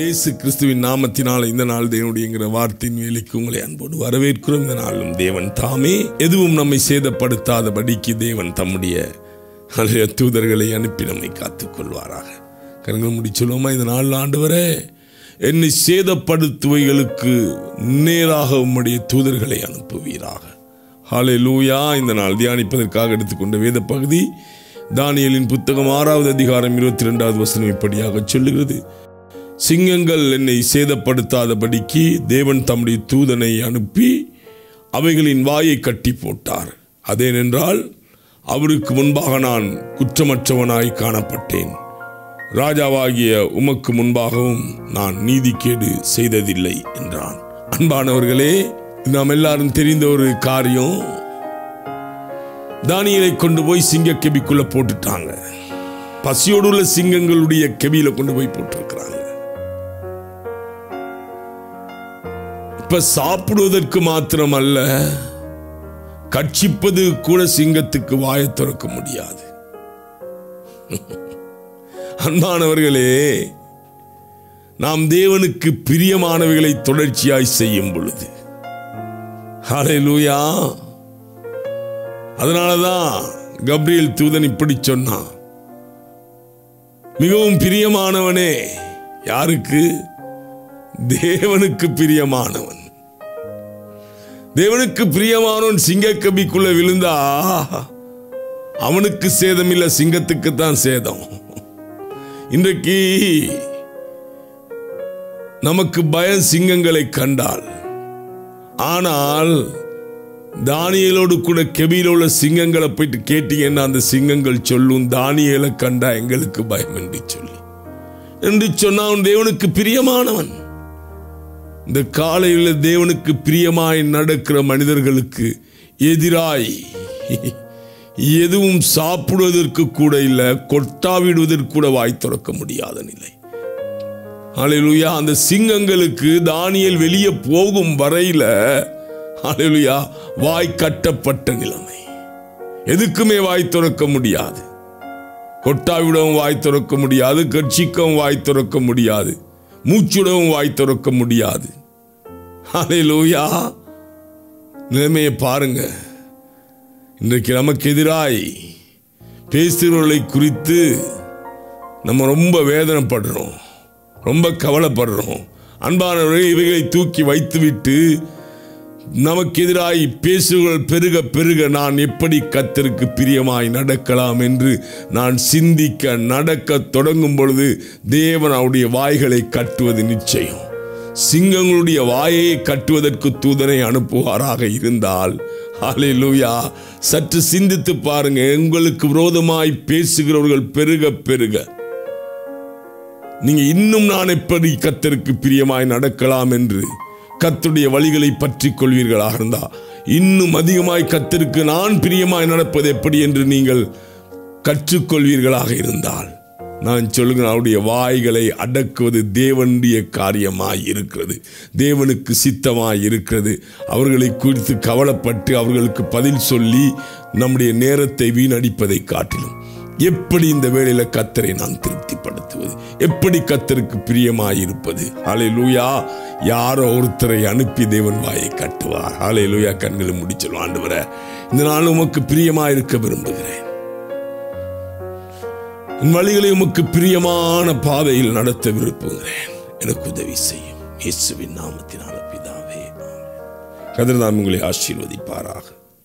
இயேசு கிறிஸ்துவின் நாமத்தினால் இந்த நாள் தேவனுடைய வார்த்தையின் வேலைக்கு உங்களை அன்போடு வரவேற்கிறோம். இந்த நாளும் தேவன் தாமே எதுவும் நம்மை சேதப்படுத்தாதபடிக்கு தேவன் தம்முடைய தூதர்களை அனுப்பி நம்மை காத்துக் கொள்வாராக. கண்கள் முடி சொல்லுவோமா? இந்த நாள் ஆண்டவரே, என்னை சேதப்படுத்துவைகளுக்கு நேராக உம்முடைய தூதர்களை அனுப்புவீராக. ஹல்லேலூயா. இந்த நாள் தியானிப்பதற்காக எடுத்துக்கொண்ட வேத பகுதி தானியேலின் புத்தகம் 6வது அதிகாரம் 22வது வசனம் இப்படியாக சொல்லுகிறது: சிங்கங்கள் என்னை சேதப்படுத்தாதபடிக்கு தேவன் தம்முடைய தூதனை அனுப்பி அவைகளின் வாயை கட்டி போட்டார். அதேனென்றால் அவருக்கு முன்பாக நான் குற்றமற்றவனாய் காணப்பட்டேன். ராஜாவாகிய உமக்கு முன்பாகவும் நான் நீதிக்கேடு செய்ததில்லை என்றான். அன்பானவர்களே, நாம் எல்லாரும் தெரிந்த ஒரு காரியம். தானியேலை கொண்டு போய் சிங்க கெபிக்குள்ள போட்டுட்டாங்க. பசியோடு உள்ள சிங்கங்களுடைய கெபியில கொண்டு போய் போட்டிருக்கிறாங்க. இப்ப சாப்பிடுவதற்கு மாத்திரம் அல்ல, கட்சிப்பது கூட சிங்கத்துக்கு வாயை திறக்க முடியாது. அன்பானவர்களே, நாம் தேவனுக்கு பிரியமானவைகளை தொடர்ச்சியாய் செய்யும் பொழுது, ஹல்லேலூயா, அதனாலதான் கப்ரியேல் தூதன் இப்படி சொன்னான்: மிகவும் பிரியமானவனே. யாருக்கு? தேவனுக்கு பிரியமானவன். தேவனுக்கு பிரியமானவன் சிங்கக்கபிக்குள்ள விழுந்தா அவனுக்கு சேதம் இல்ல, சிங்கத்துக்கு தான் சேதம். இன்றைக்கு நமக்கு பயம் சிங்கங்களை கண்டால். ஆனால் தானியேலோடு கூட கெபியில உள்ள சிங்கங்களை போயிட்டு கேட்டீங்கன்னா அந்த சிங்கங்கள் சொல்லும், தானியேலை கண்டா எங்களுக்கு பயம் என்று சொன்னா அவன் தேவனுக்கு பிரியமானவன். இந்த காலையில் தேவனுக்கு பிரியமாய் நடக்கிற மனிதர்களுக்கு எதிராய் எதுவும் சாப்பிடுவதற்கு கூட இல்லை, கொட்டாவிடுவதற்கு கூட வாய் திறக்க முடியாத நிலை. ஹல்லேலூயா. அந்த சிங்கங்களுக்கு தானியேல் வெளியே போகும் வரையில, ஹல்லேலூயா, வாய் கட்டப்பட்ட நிலைமை. எதுக்குமே வாய் திறக்க முடியாது. கொட்டாவிடவும் வாய் திறக்க முடியாது, கட்சிக்கவும் வாய் திறக்க முடியாது, மூச்சுடவும் வாய் திறக்க முடியாது. ஹல்லேலூயா. நிலைமையை பாருங்க. இன்றைக்கு நமக்கு எதிராய் பேசுகிறவர்களை குறித்து நம்ம ரொம்ப வேதனைப்படுறோம், ரொம்ப கவலைப்படுறோம். அன்பானவர்கள், இவைகளை தூக்கி வைத்துவிட்டு நமக்கு எதிராய் பேசுகள் பெருக பெருக நான் எப்படி கர்த்தருக்கு பிரியமாய் நடக்கலாம் என்று நான் சிந்திக்க நடக்க தொடங்கும் பொழுது தேவன் அவருடைய வாய்களை கட்டுவது நிச்சயம். சிங்கங்களுடைய வாயை கட்டுவதற்கு தூதனை அனுப்புவாராக இருந்தால், ஹல்லேலூயா, சற்று சிந்தித்து பாருங்க. உங்களுக்கு விரோதமாய் பேசுகிறவர்கள் பெருக பெருக நீங்க இன்னும் நான் எப்படி கர்த்தருக்கு பிரியமாய் நடக்கலாம் என்று கர்த்தருடைய வழிகளை பற்றி கொள்வீர்களாக இருந்தா, இன்னும் அதிகமாய் கர்த்தருக்கு நான் பிரியமாய் நடப்பது எப்படி என்று நீங்கள் கற்றுக்கொள்வீர்களாக இருந்தால், நான் சொல்லுகிறேன், அவருடைய வாய்களை அடக்குவது தேவனுடைய காரியமாய் இருக்கிறது, தேவனுக்கு சித்தமாய் இருக்கிறது. அவர்களை குறித்து கவலைப்பட்டு அவர்களுக்கு பதில் சொல்லி நம்முடைய நேரத்தை வீணடிப்பதை காட்டிலும் எப்படி இந்த வேளையில கர்த்தரை நான் திருப்திப்படுத்துவது, எப்படி கர்த்தருக்கு பிரியமாயிருப்பது. ஹல்லேலூயா. யாரோ ஒருத்தரை அனுப்பி தேவன் வாயை கட்டுவார். ஹல்லேலூயா. கண்களை முடிச்சலும், ஆண்டவரே, இந்த நாள் உமக்கு பிரியமாயிருக்க விரும்புகிறேன். என் வழிகளை உமக்கு பிரியமான பாதையில் நடத்த விரும்புகிறேன். எனக்கு உதவி செய்யும். இயேசுவின் நாமத்தினால பிதாவே, ஆமென். கர்த்தர் உங்களை ஆசீர்வதிப்பாராக.